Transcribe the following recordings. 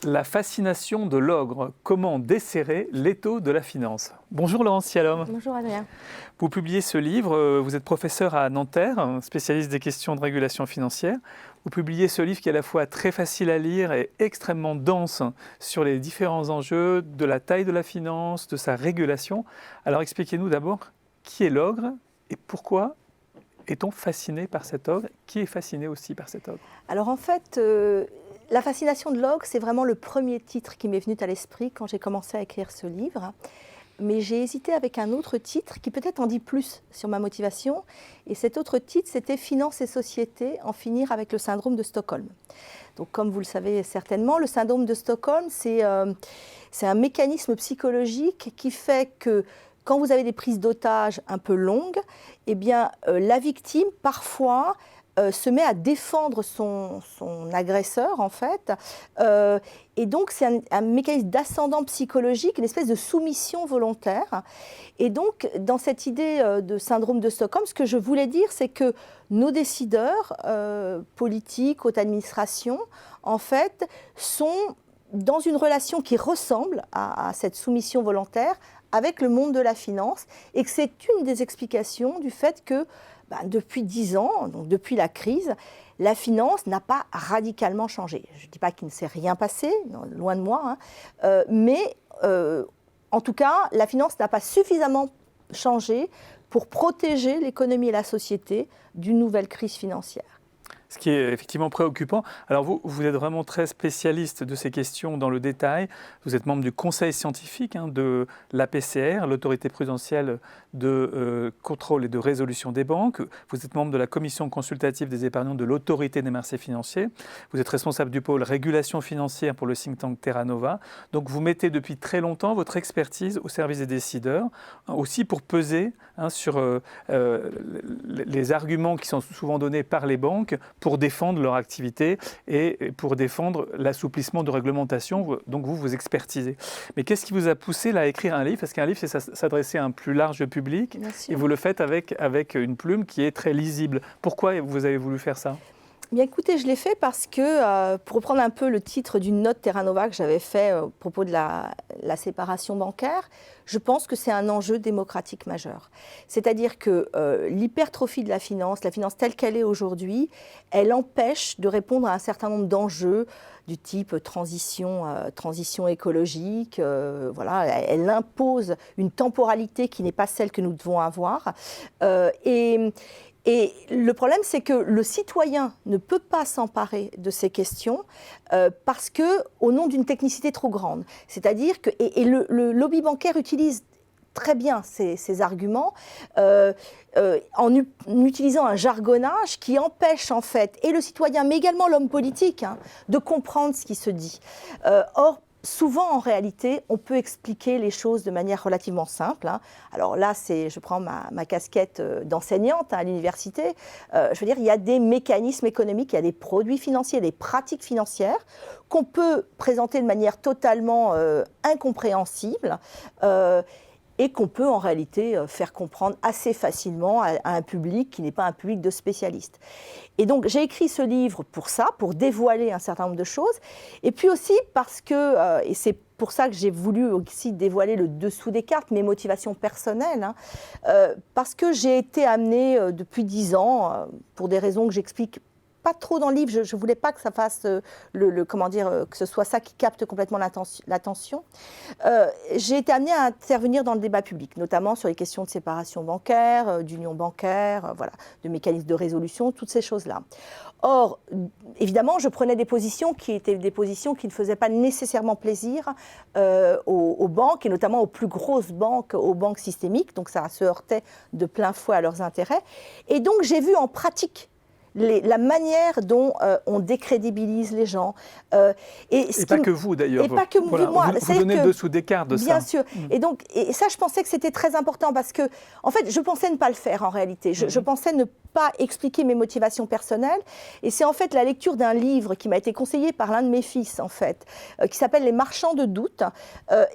La fascination de l'ogre, comment desserrer l'étau de la finance. Bonjour Laurence Cialom. Bonjour Adrien. Vous publiez ce livre, vous êtes professeur à Nanterre, spécialiste des questions de régulation financière. Vous publiez ce livre qui est à la fois très facile à lire et extrêmement dense sur les différents enjeux de la taille de la finance, de sa régulation. Alors expliquez-nous d'abord qui est l'ogre et pourquoi est-on fasciné par cet ogre? Qui est fasciné aussi par cet ogre? Alors en fait, la fascination de l'ogre, c'est vraiment le premier titre qui m'est venu à l'esprit quand j'ai commencé à écrire ce livre. Mais j'ai hésité avec un autre titre qui peut-être en dit plus sur ma motivation. Et cet autre titre, c'était « Finance et société, en finir avec le syndrome de Stockholm ». Donc comme vous le savez certainement, le syndrome de Stockholm, c'est un mécanisme psychologique qui fait que quand vous avez des prises d'otages un peu longues, eh bien, la victime, parfois, se met à défendre son agresseur, en fait. Et donc, c'est un mécanisme d'ascendant psychologique, une espèce de soumission volontaire. Et donc, dans cette idée de syndrome de Stockholm, ce que je voulais dire, c'est que nos décideurs, politiques, haute administration, en fait, sont dans une relation qui ressemble à cette soumission volontaire avec le monde de la finance, et que c'est une des explications du fait que depuis 10 ans, donc depuis la crise, la finance n'a pas radicalement changé. Je ne dis pas qu'il ne s'est rien passé, non, loin de moi, mais en tout cas, la finance n'a pas suffisamment changé pour protéger l'économie et la société d'une nouvelle crise financière. Ce qui est effectivement préoccupant. Alors vous êtes vraiment très spécialiste de ces questions dans le détail. Vous êtes membre du conseil scientifique de l'APCR, l'autorité prudentielle de contrôle et de résolution des banques. Vous êtes membre de la commission consultative des épargnants de l'autorité des marchés financiers. Vous êtes responsable du pôle régulation financière pour le think tank Terra Nova. Donc vous mettez depuis très longtemps votre expertise au service des décideurs, aussi pour peser sur les arguments qui sont souvent donnés par les banques pour défendre leur activité et pour défendre l'assouplissement de réglementation. Donc vous expertisez. Mais qu'est-ce qui vous a poussé là, à écrire un livre? Parce qu'un livre, c'est s'adresser à un plus large public. Et vous le faites avec une plume qui est très lisible. Pourquoi vous avez voulu faire ça? Bien écoutez, je l'ai fait parce que, pour reprendre un peu le titre d'une note Terra Nova que j'avais fait à propos de la séparation bancaire, je pense que c'est un enjeu démocratique majeur. C'est-à-dire que l'hypertrophie de la finance telle qu'elle est aujourd'hui, elle empêche de répondre à un certain nombre d'enjeux du type transition écologique. Voilà, elle impose une temporalité qui n'est pas celle que nous devons avoir. Et le problème, c'est que le citoyen ne peut pas s'emparer de ces questions parce qu'au nom d'une technicité trop grande. C'est-à-dire que, et le lobby bancaire utilise très bien ces arguments en utilisant un jargonnage qui empêche en fait et le citoyen, mais également l'homme politique, de comprendre ce qui se dit. Or, souvent, en réalité, on peut expliquer les choses de manière relativement simple. Alors là, je prends ma casquette d'enseignante à l'université. Je veux dire, il y a des mécanismes économiques, il y a des produits financiers, des pratiques financières qu'on peut présenter de manière totalement incompréhensible et qu'on peut en réalité faire comprendre assez facilement à un public qui n'est pas un public de spécialistes. Et donc j'ai écrit ce livre pour ça, pour dévoiler un certain nombre de choses, et puis aussi parce que, et c'est pour ça que j'ai voulu aussi dévoiler le dessous des cartes, mes motivations personnelles, parce que j'ai été amenée depuis 10 ans, pour des raisons que j'explique pas trop dans le livre, je ne voulais pas que ça fasse que ce soit ça qui capte complètement l'attention. J'ai été amenée à intervenir dans le débat public, notamment sur les questions de séparation bancaire, d'union bancaire, voilà, de mécanismes de résolution, toutes ces choses-là. Or, évidemment, je prenais des positions qui étaient des positions qui ne faisaient pas nécessairement plaisir aux banques, et notamment aux plus grosses banques, aux banques systémiques, donc ça se heurtait de plein fouet à leurs intérêts. Et donc, j'ai vu en pratique la manière dont on décrédibilise les gens. Et pas que vous, d'ailleurs. Et pas que voilà, moi. Vous donnez le dessous des cartes de ça. Bien sûr. Et ça, je pensais que c'était très important parce que, en fait, je pensais ne pas le faire en réalité. Je pensais ne pas expliquer mes motivations personnelles. Et c'est en fait la lecture d'un livre qui m'a été conseillé par l'un de mes fils, en fait, qui s'appelle « Les marchands de doute »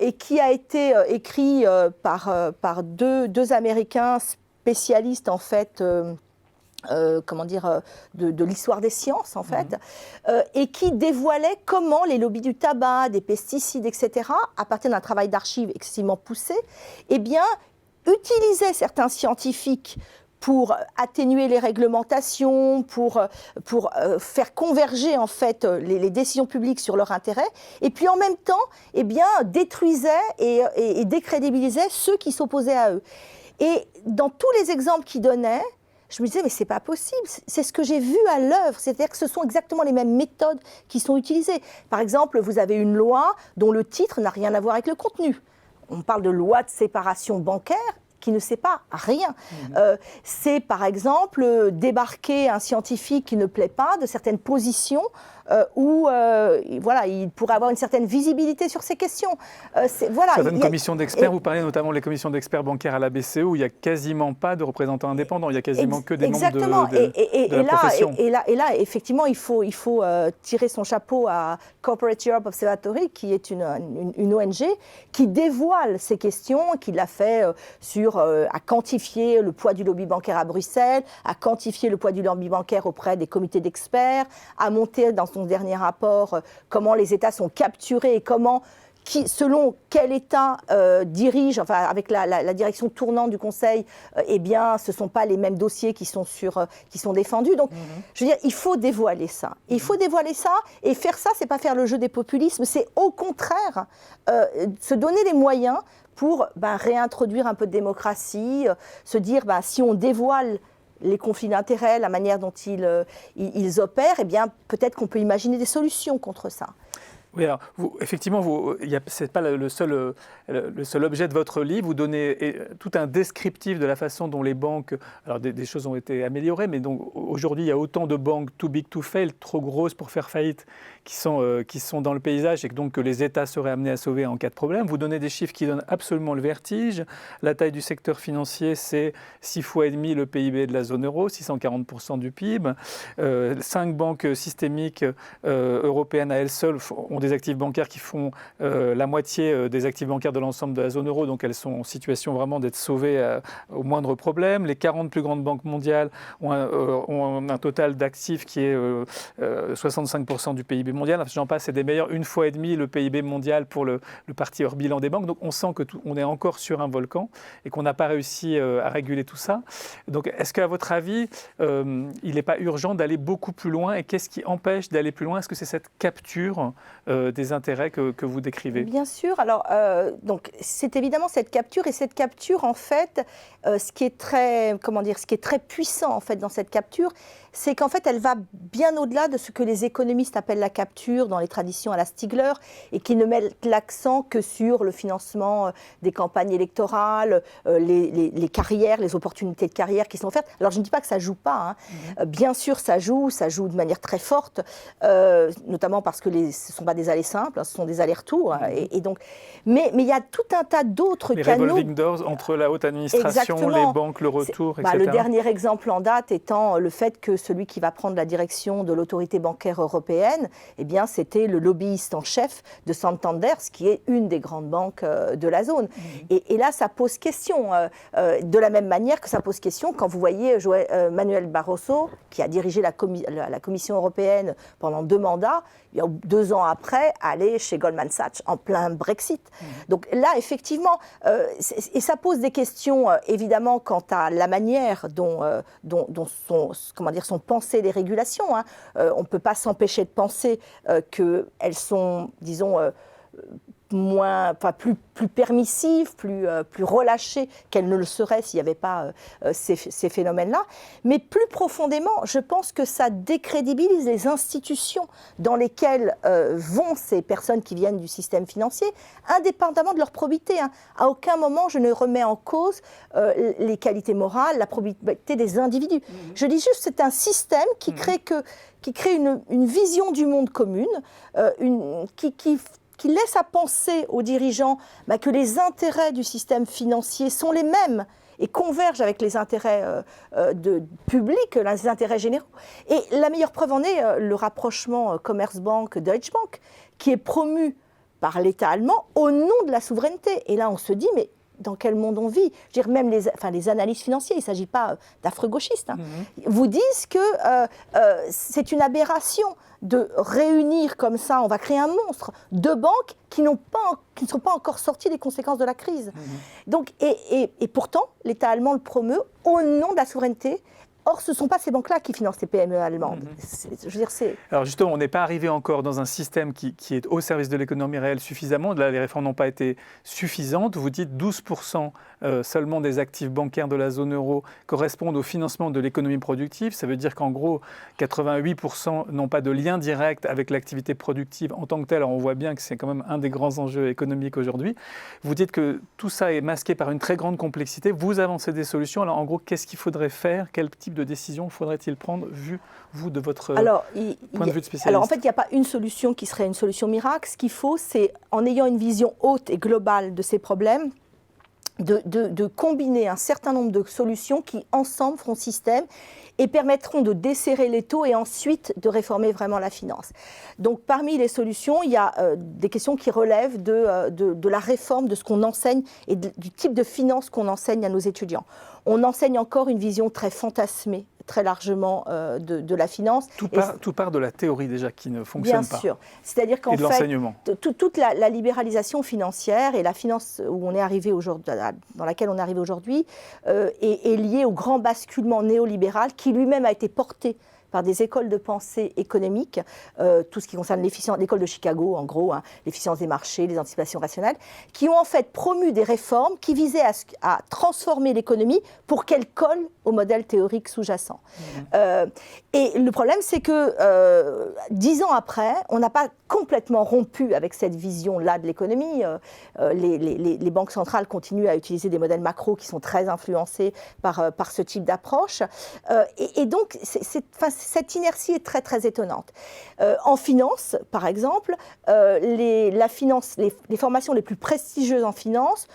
et qui a été écrit par deux Américains spécialistes, en fait, de l'histoire des sciences, en fait, et qui dévoilait comment les lobbies du tabac, des pesticides, etc., à partir d'un travail d'archives excessivement poussé, eh bien, utilisaient certains scientifiques pour atténuer les réglementations, pour faire converger en fait les décisions publiques sur leur intérêt, et puis en même temps, eh bien, détruisaient et décrédibilisaient ceux qui s'opposaient à eux. Et dans tous les exemples qu'ils donnaient, je me disais, mais c'est pas possible, c'est ce que j'ai vu à l'œuvre, c'est-à-dire que ce sont exactement les mêmes méthodes qui sont utilisées. Par exemple, vous avez une loi dont le titre n'a rien à voir avec le contenu. On parle de loi de séparation bancaire, qui ne sait pas rien. C'est par exemple débarquer un scientifique qui ne plaît pas de certaines positions où voilà, il pourrait avoir une certaine visibilité sur ces questions. Voilà, certaines commissions d'experts, vous parlez notamment des commissions d'experts bancaires à la BCE où il n'y a quasiment pas de représentants indépendants, il n'y a quasiment que des membres de la profession. Et là, effectivement, il faut tirer son chapeau à Corporate Europe Observatory, qui est une ONG qui dévoile ces questions, qui l'a fait à quantifier le poids du lobby bancaire à Bruxelles, à quantifier le poids du lobby bancaire auprès des comités d'experts, à monter dans son dernier rapport comment les États sont capturés et comment, selon quel État dirige, enfin avec la direction tournante du Conseil, eh bien, ce ne sont pas les mêmes dossiers qui sont défendus. Donc, je veux dire, il faut dévoiler ça. Il faut dévoiler ça, et faire ça, c'est pas faire le jeu des populismes, c'est au contraire se donner les moyens pour réintroduire un peu de démocratie, se dire si on dévoile les conflits d'intérêts, la manière dont ils opèrent, eh bien, peut-être qu'on peut imaginer des solutions contre ça. Oui, alors, effectivement, ce n'est pas le seul objet de votre livre. Vous donnez tout un descriptif de la façon dont les banques... Alors, des choses ont été améliorées, mais donc aujourd'hui, il y a autant de banques too big to fail, trop grosses pour faire faillite, qui sont dans le paysage et que les États seraient amenés à sauver en cas de problème. Vous donnez des chiffres qui donnent absolument le vertige. La taille du secteur financier, c'est 6,5 fois le PIB de la zone euro, 640% du PIB. 5 banques systémiques européennes à elles seules ont des actifs bancaires qui font la moitié des actifs bancaires de l'ensemble de la zone euro, donc elles sont en situation vraiment d'être sauvées au moindre problème. Les 40 plus grandes banques mondiales ont un total d'actifs qui est 65% du PIB mondial. Enfin, j'en passe, c'est des meilleurs, 1,5 fois le PIB mondial pour le parti hors bilan des banques. Donc on sent qu'on est encore sur un volcan et qu'on n'a pas réussi à réguler tout ça. Donc est-ce qu'à votre avis, il n'est pas urgent d'aller beaucoup plus loin, et qu'est-ce qui empêche d'aller plus loin? Est-ce que c'est cette capture des intérêts que vous décrivez? Bien sûr. Alors, donc, c'est évidemment cette capture. Et cette capture, en fait, ce qui est très puissant en fait, dans cette capture, c'est qu'en fait, elle va bien au-delà de ce que les économistes appellent la capture dans les traditions à la Stigler, et qui ne mettent l'accent que sur le financement des campagnes électorales, les carrières, les opportunités de carrière qui sont offertes. Alors, je ne dis pas que ça ne joue pas. Bien sûr, ça joue de manière très forte, notamment parce que ce ne sont pas des allées simples, ce sont des allers-retours. Et donc, mais il y a tout un tas d'autres canaux. Les revolving doors entre la haute administration, les banques, le retour, etc. Le dernier exemple en date étant le fait que celui qui va prendre la direction de l'autorité bancaire européenne, eh bien, c'était le lobbyiste en chef de Santander, qui est une des grandes banques de la zone. Et là, ça pose question. De la même manière que ça pose question quand vous voyez Manuel Barroso, qui a dirigé la Commission européenne pendant 2 mandats, et 2 ans après, aller chez Goldman Sachs en plein Brexit. Donc là, effectivement, et ça pose des questions, évidemment, quant à la manière dont sont pensées les régulations. On ne peut pas s'empêcher de penser qu'elles sont, disons, plus permissives, plus relâchées qu'elles ne le seraient s'il n'y avait pas ces phénomènes-là. Mais plus profondément, je pense que ça décrédibilise les institutions dans lesquelles vont ces personnes qui viennent du système financier, indépendamment de leur probité. À aucun moment, je ne remets en cause les qualités morales, la probité des individus. Je dis juste que c'est un système qui crée une vision du monde commune, qui laisse à penser aux dirigeants que les intérêts du système financier sont les mêmes et convergent avec les intérêts publics, les intérêts généraux. Et la meilleure preuve en est le rapprochement Commerzbank-Deutsche Bank, qui est promu par l'État allemand au nom de la souveraineté. Et là, on se dit, dans quel monde on vit. Je veux dire, même les analystes financiers, il ne s'agit pas d'affreux gauchistes, hein, vous disent que c'est une aberration de réunir comme ça, on va créer un monstre de banques qui ne sont pas encore sorties des conséquences de la crise. Donc, et pourtant, l'État allemand le promeut au nom de la souveraineté. Or, ce ne sont pas ces banques-là qui financent les PME allemandes. Je veux dire, Alors justement, on n'est pas arrivé encore dans un système qui est au service de l'économie réelle suffisamment. Là, les réformes n'ont pas été suffisantes. Vous dites 12% seulement des actifs bancaires de la zone euro correspondent au financement de l'économie productive. Ça veut dire qu'en gros, 88% n'ont pas de lien direct avec l'activité productive en tant que telle. Alors on voit bien que c'est quand même un des grands enjeux économiques aujourd'hui. Vous dites que tout ça est masqué par une très grande complexité. Vous avancez des solutions. Alors en gros, qu'est-ce qu'il faudrait faire? Quel type de décision faudrait-il prendre, vu, vous, de votre point de vue de spécialiste? Alors, en fait, il n'y a pas une solution qui serait une solution miracle. Ce qu'il faut, c'est, en ayant une vision haute et globale de ces problèmes, de combiner un certain nombre de solutions qui, ensemble, feront système et permettront de desserrer les taux et ensuite de réformer vraiment la finance. Donc, parmi les solutions, il y a des questions qui relèvent de la réforme de ce qu'on enseigne et du type de finance qu'on enseigne à nos étudiants. On enseigne encore une vision très fantasmée, très largement de la finance. Tout part de la théorie déjà qui ne fonctionne pas. Bien sûr. C'est-à-dire qu'en fait, toute la libéralisation financière et la finance où on est arrivé aujourd'hui, dans laquelle on est arrivé aujourd'hui, est liée au grand basculement néolibéral qui lui-même a été porté par des écoles de pensée économiques, tout ce qui concerne l'école de Chicago, en gros, hein, l'efficience des marchés, les anticipations rationnelles, qui ont en fait promu des réformes qui visaient à transformer l'économie pour qu'elle colle au modèle théorique sous-jacent. Et le problème, c'est que 10 ans après, on n'a pas complètement rompu avec cette vision-là de l'économie. Les banques centrales continuent à utiliser des modèles macro qui sont très influencés par ce type d'approche. Et donc, cette inertie est très, très étonnante. En finance, par exemple, les formations les plus prestigieuses en finance,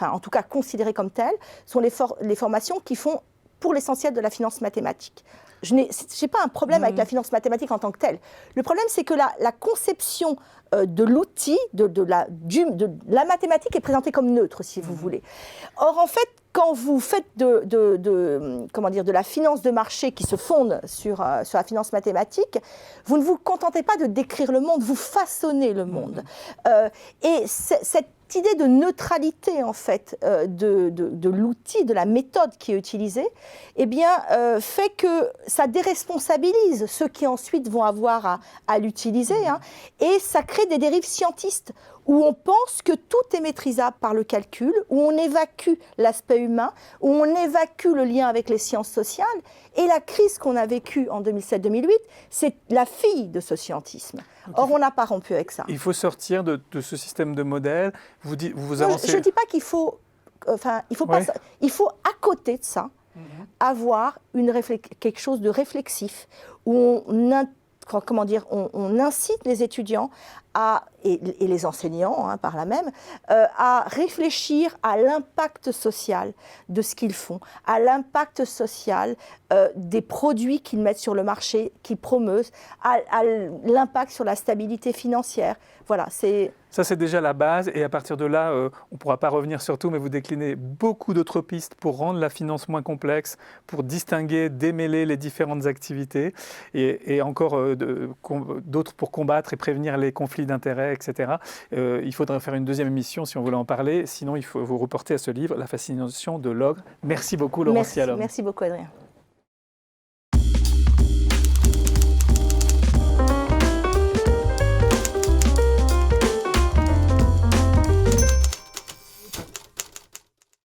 en tout cas considérées comme telles, sont les formations qui font pour l'essentiel de la finance mathématique. Je n'ai pas un problème avec la finance mathématique en tant que telle. Le problème, c'est que la conception de l'outil, de la mathématique est présentée comme neutre, si vous voulez. Or, en fait, quand vous faites de la finance de marché qui se fonde sur la finance mathématique, vous ne vous contentez pas de décrire le monde, vous façonnez le monde. Et cette idée de neutralité, en fait, de l'outil, de la méthode qui est utilisée, eh bien, fait que ça déresponsabilise ceux qui ensuite vont avoir à l'utiliser, hein, et ça crée des dérives scientistes où on pense que tout est maîtrisable par le calcul, où on évacue l'aspect humain, où on évacue le lien avec les sciences sociales. Et la crise qu'on a vécue en 2007-2008, c'est la fille de ce scientisme. Or, on n'a pas rompu avec ça. Il faut sortir de ce système de modèle. Vous avancez... Je ne dis pas qu'il faut... il faut, à côté de ça, avoir quelque chose de réflexif, où on incite les étudiants et les enseignants, hein, par là même, à réfléchir à l'impact social de ce qu'ils font, à l'impact social des produits qu'ils mettent sur le marché, qu'ils promeuvent, à l'impact sur la stabilité financière. Voilà, ça, c'est déjà la base, et à partir de là, on ne pourra pas revenir sur tout, mais vous déclinez beaucoup d'autres pistes pour rendre la finance moins complexe, pour distinguer, démêler les différentes activités, et encore d'autres pour combattre et prévenir les conflits d'intérêts, etc. Il faudrait faire une deuxième émission si on voulait en parler, sinon il faut vous reporter à ce livre, La fascination de l'ogre. Merci beaucoup, Laurence Yalom. Merci beaucoup, Adrien.